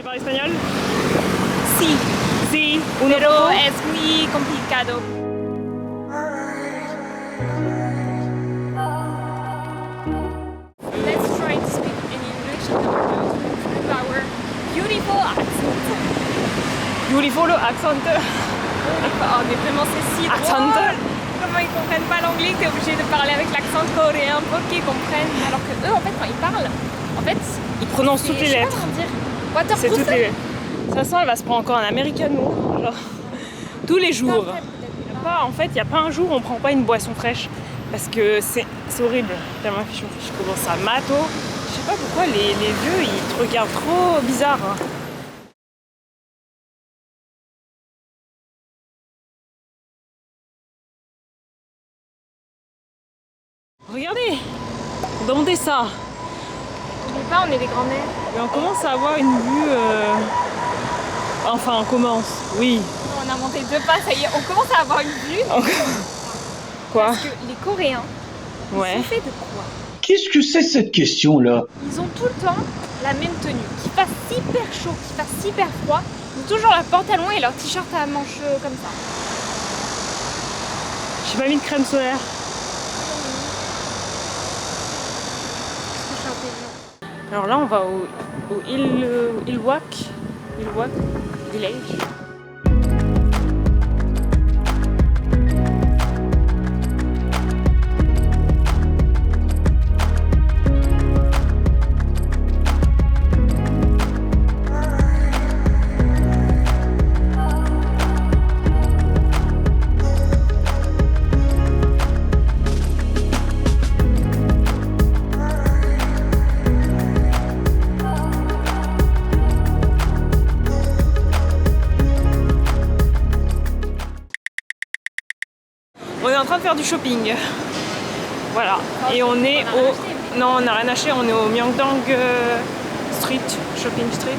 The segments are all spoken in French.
parles espagnol? Sí. Sí. Pero es muy complicado. Let's try to speak in English with our beautiful accent. Beautiful accent. Oh, mais vraiment c'est si Accent. drôle. Comment ils comprennent pas l'anglais, t'es obligé de parler avec l'accent coréen pour qu'ils comprennent. Alors que eux, en fait, quand ils parlent, en fait, Ils prononcent toutes les lettres. C'est toutes les lettres. Ça sent, elle va se prendre encore un americano. Genre, tous les jours. En fait, il n'y a pas un jour où on prend pas une boisson fraîche. Parce que c'est horrible. Tellement je commence à mato. Je sais pas pourquoi les vieux, ils te regardent trop bizarre. Regardez, demandez ça. N'oublie pas, on est des grands-mères. Mais on commence à avoir une vue. Enfin, on commence, oui. On a monté 2 pas, ça y est, on commence à avoir une vue. Quoi? Parce que les Coréens, Ouais. ils sont faits de quoi? Qu'est-ce que c'est cette question-là? Ils ont tout le temps la même tenue. Qu'il fasse hyper chaud, qu'il fasse hyper froid, ils ont toujours leur pantalon et leur t-shirt à manches comme ça. J'ai pas mis de crème solaire. Alors là, on va au Ilwak Village. On est en train de faire du shopping. Voilà. Et on est au... Non, on n'a rien acheté. On est au Myeongdong Street, Shopping Street.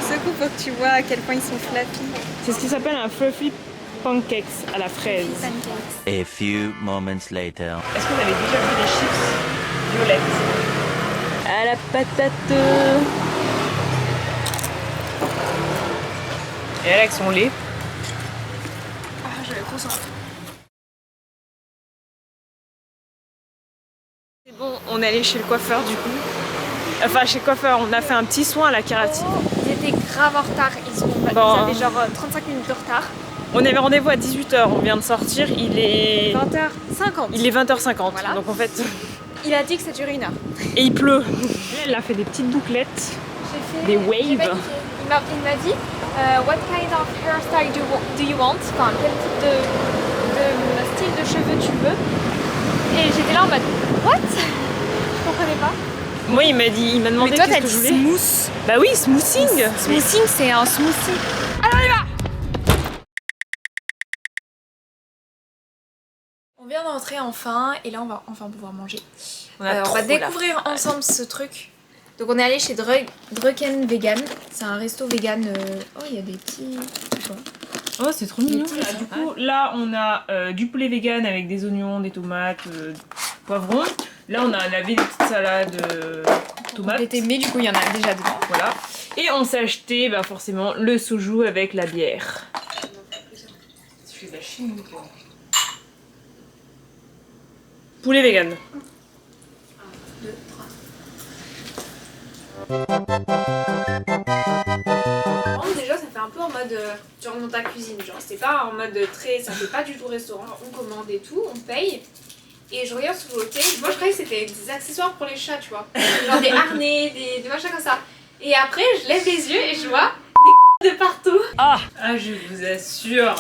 Ce coup, faut que tu vois à quel point ils sont flappy. C'est ce qui s'appelle un fluffy pancakes à la fraise. A few moments later. Est-ce que vous avez déjà vu des chips violettes à la patate? Et elle avec son lait. Ah, j'avais trop soif. C'est bon, on est allé chez le coiffeur du coup. Enfin, chez le coiffeur, on a fait un petit soin à la kératine. Ils étaient grave en retard, ils avaient genre 35 minutes de retard. On avait rendez-vous à 18h, on vient de sortir, il est 20h50. Il est 20h50, Voilà. donc en fait... Il a dit que ça durait 1 heure. Et il pleut. Elle a fait des petites bouclettes, des waves. Il m'a dit what kind of hairstyle do you want? Enfin, quel type de style de cheveux tu veux? Et j'étais là en mode what? Je comprenais pas. Moi il m'a demandé Mais toi qu'est-ce t'as que je dit voulais. smooth. Bah oui, smoothing. Smoothing c'est un smoothie. Alors on y va! On vient d'entrer enfin et là on va enfin pouvoir manger. On va découvrir ensemble ce truc. Donc on est allé chez Drucken Vegan. C'est un resto vegan. Oh il y a des petits... Oh c'est trop mignon. Voilà, du coup là on a du poulet vegan avec des oignons, des tomates, poivrons. Là on a lavé des petites salades tomates. Mais du coup il y en a déjà dedans. Voilà. Et on s'est acheté bah, forcément le soju avec la bière. Je fais de la chimie quoi. Poulet vegan. 1, 2, 3. Déjà ça fait un peu en mode tu rentres dans ta cuisine, genre c'est pas en mode très, ça fait pas du tout restaurant, on commande et tout, on paye et je regarde sous le côté, moi je croyais que c'était des accessoires pour les chats tu vois, genre des harnais, des machins comme ça et après je lève les yeux et je vois des de partout. Ah je vous assure.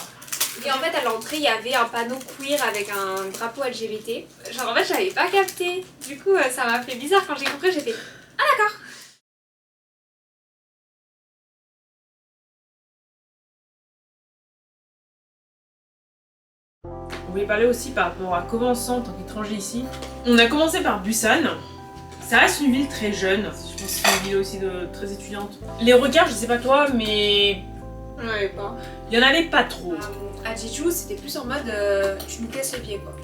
Et en fait à l'entrée il y avait un panneau queer avec un drapeau LGBT, genre en fait j'avais pas capté, du coup ça m'a fait bizarre quand j'ai compris, j'ai fait ah d'accord. On voulait parler aussi par rapport à comment on se sent en tant qu'étranger ici. On a commencé par Busan. Ça reste une ville très jeune. Je pense que c'est une ville aussi très étudiante. Les regards, je sais pas toi, mais... Ouais, pas. Il y en avait pas trop. À Jeju, c'était plus en mode tu nous casses les pieds quoi.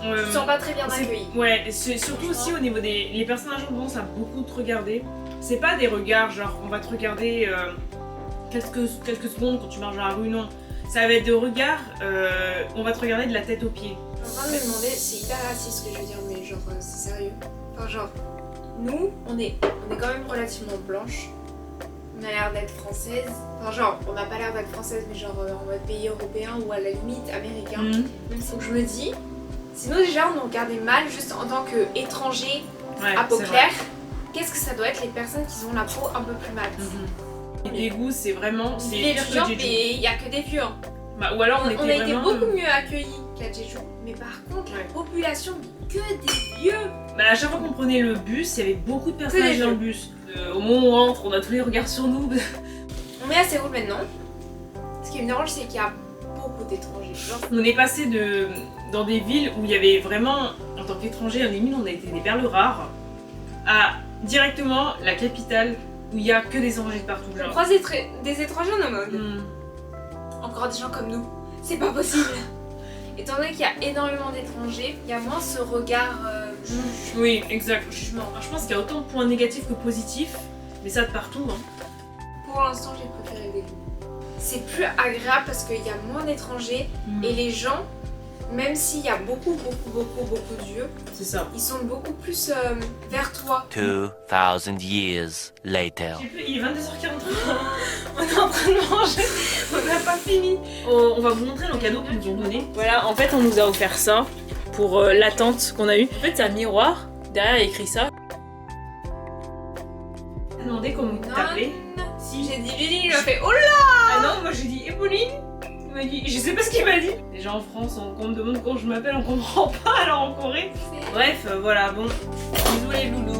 Tu te sens pas très bien accueilli. Ouais, c'est surtout aussi au niveau des... Les personnes âgées ont tendance à beaucoup te regarder. C'est pas des regards genre on va te regarder quelques secondes quand tu marches dans la rue, non. Ça va être des regards, on va te regarder de la tête aux pieds. Je suis en train de me demander, c'est hyper raciste ce que je veux dire, mais genre c'est sérieux. Enfin genre, nous on est quand même relativement blanches. On a l'air d'être françaises. Enfin genre, on n'a pas l'air d'être françaises, mais genre en mode pays européen ou à la limite américain. Même si je me dis, sinon déjà on nous regardait mal juste en tant qu'étrangers à peau claire. Qu'est-ce que ça doit être les personnes qui ont la peau un peu plus mate? Les goûts, c'est vraiment... C'est les pire vieux, que Jeju. mais il n'y a que des vieux. Hein. Bah, ou alors on a été vraiment... beaucoup mieux accueillis qu'à Jeju. Mais par contre, la population, que des vieux. Bah, à chaque fois qu'on prenait le bus, il y avait beaucoup de personnes âgées dans le bus. Au moment où on rentre, on a tous les regards sur nous. On est à Séoul maintenant. Ce qui me dérange, c'est qu'il y a beaucoup d'étrangers. On est passé dans des villes où il y avait vraiment, en tant qu'étranger, on a été des perles rares, à directement la capitale où il y a que des étrangers de partout. On croise des étrangers en mode. Encore des gens comme nous. C'est pas possible. Étant donné qu'il y a énormément d'étrangers, il y a moins ce regard Oui, exact. Jugement. Je pense qu'il y a autant de points négatifs que positifs, mais ça de partout. Hein. Pour l'instant, j'ai préféré Daegu. C'est plus agréable parce qu'il y a moins d'étrangers et les gens, même s'il y a beaucoup de vieux, c'est ça. Ils sont beaucoup plus vers toi. 2000 years later. Il est 22h43. On est en train de manger. On n'a pas fini. On va vous montrer le cadeau qu'ils nous ont donné. Voilà, en fait, on nous a offert ça pour l'attente qu'on a eue. En fait, c'est un miroir. Derrière, il y a écrit ça. J'ai demandé comment t'appelais. Si j'ai dit Lily, il m'a fait oh là. Ah non, moi j'ai dit Epauline. Il m'a dit, je sais pas ce qu'il m'a dit. Déjà en France, quand on me demande comment je m'appelle, on comprend pas, alors en Corée. Bref, voilà, bon. Bisous les loulous.